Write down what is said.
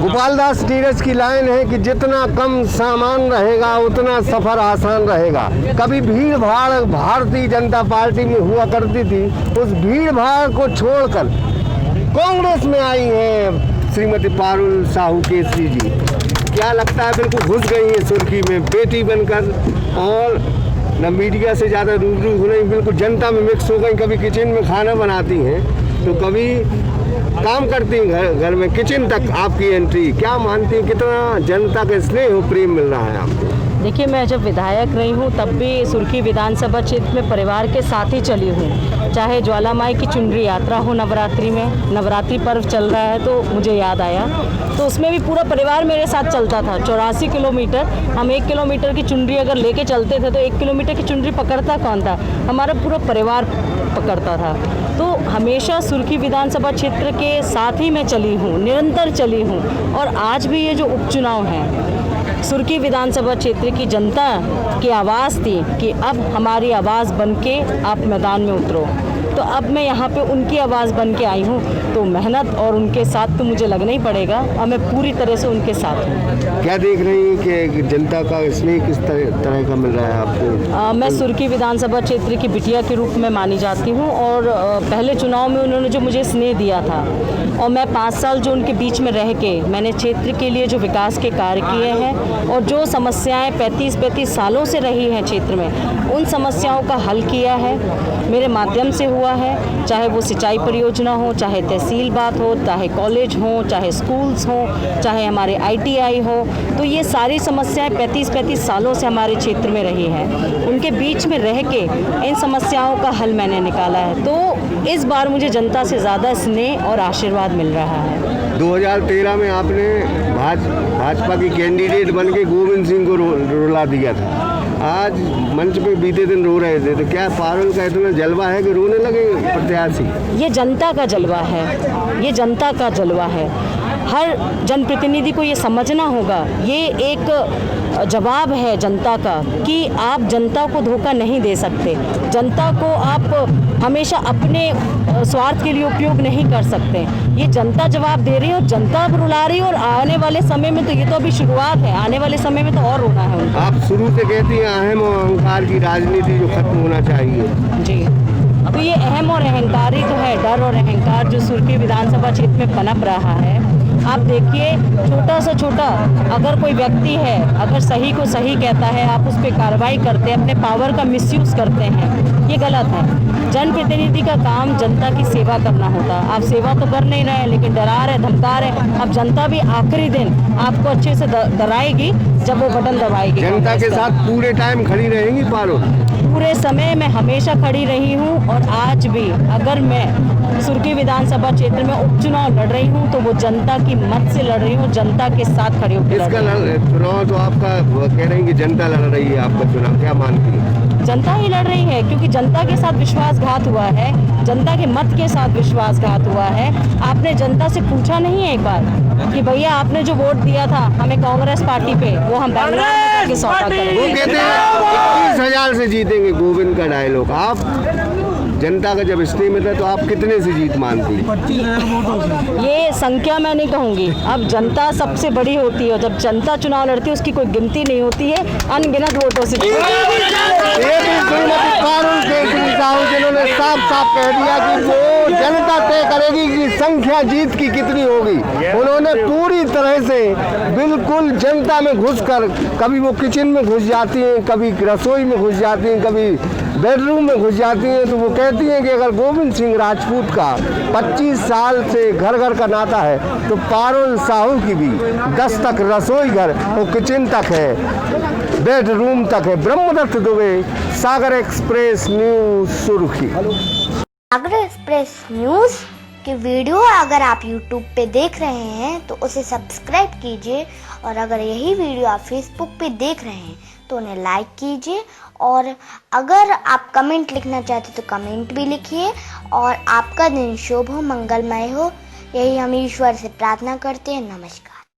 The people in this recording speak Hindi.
गोपालदास नीरज की लाइन है कि जितना कम सामान रहेगा उतना सफ़र आसान रहेगा। कभी भीड़ भाड़ भारतीय जनता पार्टी में हुआ करती थी, उस भीड़ भाड़ को छोड़कर कांग्रेस में आई हैं श्रीमती पारुल साहू केसरी जी। क्या लगता है, बिल्कुल घुस गई है सुर्खी में बेटी बनकर, और न मीडिया से ज़्यादा रूबरू हो नहीं, बिल्कुल जनता में मिक्स हो गई। कभी किचन में खाना बनाती हैं तो कभी काम करती हैं घर में, किचन तक आपकी एंट्री। क्या मानती हैं, कितना जनता का स्नेह और प्रेम मिल रहा है आपको? देखिए, मैं जब विधायक रही हूँ तब भी सुर्खी विधानसभा क्षेत्र में परिवार के साथ ही चली हूँ। चाहे ज्वालामाई की चुनरी यात्रा हो नवरात्रि में, नवरात्रि पर्व चल रहा है तो मुझे याद आया, तो उसमें भी पूरा परिवार मेरे साथ चलता था। 84 किलोमीटर, हम 1 किलोमीटर की चुनरी अगर लेके चलते थे तो 1 किलोमीटर की चुनरी पकड़ता कौन था? हमारा पूरा परिवार पकड़ता था। तो हमेशा सुर्खी विधानसभा क्षेत्र के साथ ही मैं चली हूँ, निरंतर चली हूँ। और आज भी ये जो उपचुनाव हैं, सुर्खी विधानसभा क्षेत्र की जनता की आवाज़ थी कि अब हमारी आवाज़ बनके आप मैदान में उतरो, तो अब मैं यहाँ पे उनकी आवाज़ बन के आई हूँ। तो मेहनत और उनके साथ तो मुझे लगना ही पड़ेगा और मैं पूरी तरह से उनके साथ हूँ। क्या देख रही हैं कि जनता का स्नेह किस तरह का मिल रहा है आपको? मैं सुर्खी विधानसभा क्षेत्र की बिटिया के रूप में मानी जाती हूँ, और पहले चुनाव में उन्होंने जो मुझे स्नेह दिया था, और मैं 5 साल जो उनके बीच में रह के मैंने क्षेत्र के लिए जो विकास के कार्य किए हैं, और जो समस्याएं 35 सालों से रही हैं क्षेत्र में, उन समस्याओं का हल किया है, मेरे माध्यम से हुआ है। चाहे वो सिंचाई परियोजना हो, चाहे तहसील बात हो, चाहे कॉलेज हो, चाहे स्कूल्स हो, चाहे हमारे ITI हो, तो ये सारी समस्याएं 35 सालों से हमारे क्षेत्र में रही हैं। उनके बीच में रह के इन समस्याओं का हल मैंने निकाला है। तो इस बार मुझे जनता से ज़्यादा स्नेह और आशीर्वाद मिल रहा है। 2013 में आपने भाजपा की कैंडिडेट बन के गोविंद सिंह को रुला दिया था। आज मंच पे बीते दिन रो रहे थे, तो क्या पारुल का इतना जलवा है कि रोने लगे प्रत्याशी? ये जनता का जलवा है, ये जनता का जलवा है। हर जनप्रतिनिधि को ये समझना होगा, ये एक जवाब है जनता का कि आप जनता को धोखा नहीं दे सकते। जनता को आप हमेशा अपने स्वार्थ के लिए उपयोग नहीं कर सकते। ये जनता जवाब दे रही है और जनता अब रुला रही है, और आने वाले समय में तो ये तो अभी शुरुआत है, आने वाले समय में तो और रोना है उनको। आप शुरू से कहती हैं अहम और अहंकार की राजनीति जो खत्म होना चाहिए। जी, तो ये अहम और अहंकार ही तो है, डर और अहंकार जो सुर्खी विधानसभा क्षेत्र में पनप रहा है। आप देखिए, छोटा से छोटा अगर कोई व्यक्ति है, अगर सही को सही कहता है, आप उस पर कार्रवाई करते हैं, अपने पावर का मिसयूज़ करते हैं, ये गलत है। जनप्रतिनिधि का काम जनता की सेवा करना होता। आप सेवा तो कर नहीं रहे, लेकिन डरा रहे, धमका रहे। अब जनता भी आखिरी दिन आपको अच्छे से डराएगी जब वो बटन दबाएगी। जनता के साथ पूरे टाइम खड़ी रहेंगी पारुल? पूरे समय मैं हमेशा खड़ी रही हूँ, और आज भी अगर मैं सुर्खी विधानसभा क्षेत्र में उपचुनाव लड़ रही हूँ तो वो जनता की मत से लड़ रही हूँ, जनता के साथ खड़ी होकर। इसका चुनाव तो आपका कह रही हैं कि जनता लड़ रही है आपका चुनाव, क्या मानती है? जनता ही लड़ रही है, क्योंकि जनता के साथ विश्वासघात हुआ है, जनता के मत के साथ विश्वासघात हुआ है। आपने जनता से पूछा नहीं है एक बार कि भैया आपने जो वोट दिया था हमें कांग्रेस पार्टी पे, वो हम बैंगलोर में जाके सौदा करें। वो कहते हैं 21,000 से जीतेंगे, गोविंद का डायलॉग। आप जनता का जब स्नेह मिलता है तो आप कितने से जीत मानती हैं? ये संख्या मैं नहीं कहूँगी, अब जनता सबसे बड़ी होती है। जब जनता चुनाव लड़ती है उसकी कोई गिनती नहीं होती है, अनगिनत वोटों से। पारुल केसरी साहू जिन्होंने साफ कह दिया कि वो जनता तय करेगी कि संख्या जीत की कितनी होगी। उन्होंने पूरी तरह से बिल्कुल जनता में घुसकर, कभी वो किचन में घुस जाती हैं, कभी रसोई में घुस जाती हैं, कभी बेडरूम में घुस जाती हैं। तो वो कहती हैं कि अगर गोविंद सिंह राजपूत का 25 साल से घर घर का नाता है, तो पारुल साहू की भी 10 तक रसोई घर और किचन तक है, बेडरूम तक है। ब्रह्मदत्त दुबे, सागर एक्सप्रेस न्यूज सुर्खी। सागर एक्सप्रेस न्यूज की वीडियो अगर आप YouTube पे देख रहे हैं तो उसे सब्सक्राइब कीजिए, और अगर यही वीडियो आप Facebook पे देख रहे हैं तो उन्हें लाइक कीजिए, और अगर आप कमेंट लिखना चाहते तो कमेंट भी लिखिए। और आपका दिन शुभ हो, मंगलमय हो, यही हम ईश्वर से प्रार्थना करते हैं। नमस्कार।